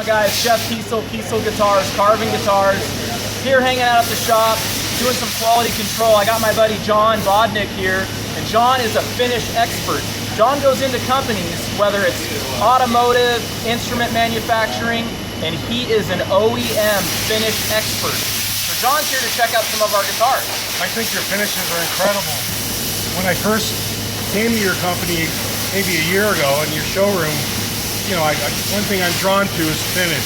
on, guys? Jeff Kiesel, Kiesel Guitars, Carvin Guitars. Here hanging out at the shop, doing some quality control. I got my buddy Jon Bodnyk here, and Jon is a finish expert. Jon goes into companies, whether it's automotive, instrument manufacturing, and he is an OEM finish expert. So Jon's here to check out some of our guitars. I think your finishes are incredible. When I first came to your company maybe a year ago in your showroom, you know, one thing I'm drawn to is finish.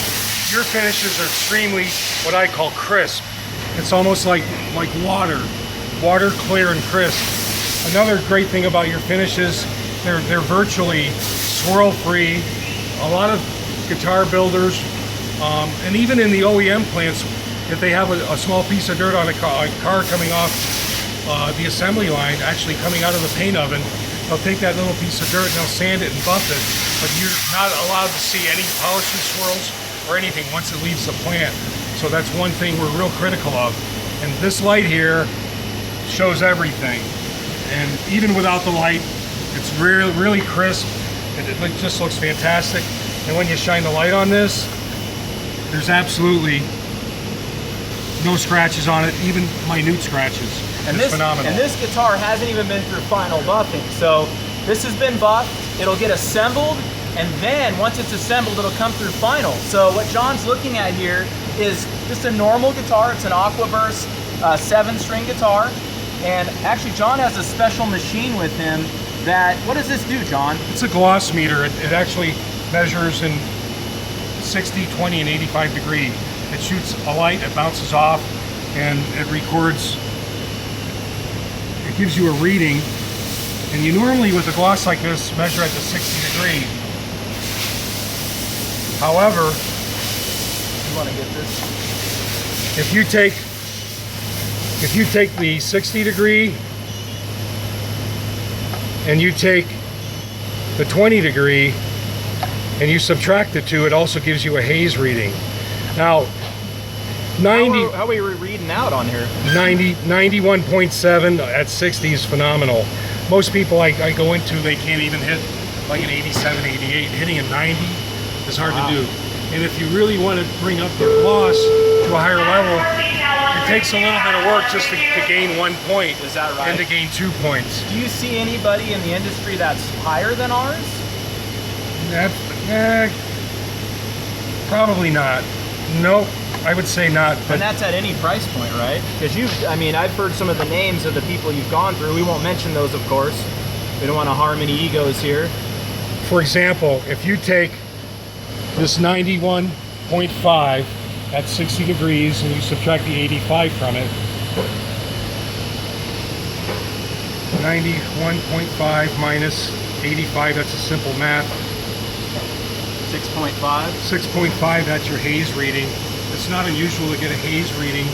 Your finishes are extremely what I call crisp. It's almost like water clear and crisp. Another great thing about your finishes, they're virtually swirl free. A lot of guitar builders, and even in the OEM plants, if they have a small piece of dirt on a car coming off the assembly line, actually coming out of the paint oven, they'll take that little piece of dirt and they'll sand it and buff it, but you're not allowed to see any polishing swirls or anything once it leaves the plant. So that's one thing we're real critical of. And this light here shows everything. And even without the light, it's really crisp, and it just looks fantastic. And when you shine the light on this, there's absolutely no scratches on it, even minute scratches. It's phenomenal. And this guitar hasn't even been through final buffing. So this has been buffed, it'll get assembled, and then once it's assembled, it'll come through final. So what Jon's looking at here is just a normal guitar. It's an Aquaburst 7-string guitar. And actually, Jon has a special machine with him that, what does this do, Jon? It's a gloss meter. It actually measures in 60, 20, and 85 degree. It shoots a light, it bounces off, and it records. It gives you a reading. And you normally, with a gloss like this, measure at the 60 degree. However, you want to get this? If you take the 60 degree and you take the 20 degree and you subtract the two, it also gives you a haze reading. Now, how are we reading out on here? 91.7 at 60 is phenomenal. Most people I go into, they can't even hit like an 87, 88. Hitting a 90 is hard to do. And if you really want to bring up your gloss to a higher level, it takes a little bit of work just to gain 1 point. Is that right? And to gain 2 points. Do you see anybody in the industry that's higher than ours? Probably not. Nope, I would say not. And that's at any price point, right? Because I've heard some of the names of the people you've gone through. We won't mention those, of course. We don't want to harm any egos here. For example, if you take this 91.5 at 60 degrees and you subtract the 85 from it, 91.5 minus 85, that's a simple math. 6.5? 6.5, that's your haze reading. It's not unusual to get a haze reading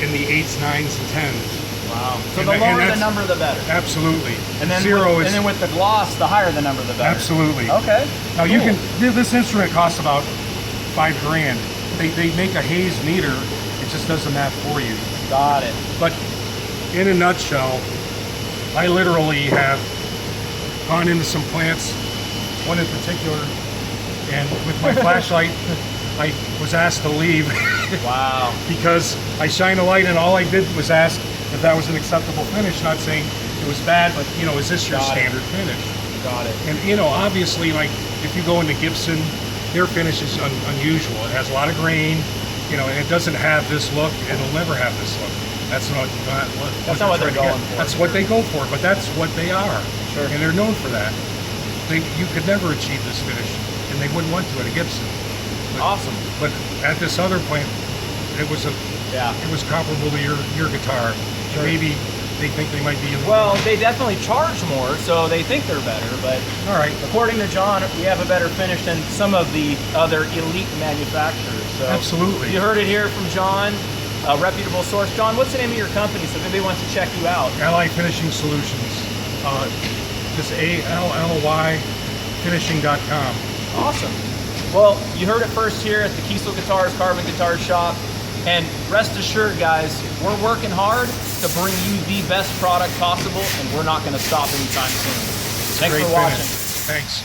in the 8s, 9s, and 10s. Wow. So the lower the number, the better. Absolutely. And then and then with the gloss, the higher the number, the better. Absolutely. Okay. Now you can. This instrument costs about $5 grand. They make a haze meter. It just does the math for you. Got it. But in a nutshell, I literally have gone into some plants, one in particular, and with my flashlight, I was asked to leave. Wow. Because I shine a light and all I did was ask if that was an acceptable finish, not saying it was bad, but you know, is this your standard finish? Got it. And you know, obviously, like if you go into Gibson, their finish is unusual. It has a lot of grain, you know, and it doesn't have this look. It'll never have this look. That's not what they're going for. That's what they go for, but that's what they are. Sure. And they're known for that. You could never achieve this finish, and they wouldn't want to at a Gibson. Awesome. But at this other plant, it was comparable to your guitar. Sure. Maybe they think they might be. Well, they definitely charge more, so they think they're better. But all right, according to Jon, we have a better finish than some of the other elite manufacturers. So absolutely, you heard it here from Jon, a reputable source. Jon, what's the name of your company, so if anybody wants to check you out? Ally Finishing Solutions. Just ALLY finishing.com. Awesome. Well, you heard it first here at the Kiesel Guitars, Carvin Guitars shop. And rest assured, guys, we're working hard to bring you the best product possible, and we're not going to stop anytime soon. Thanks for watching. Thanks.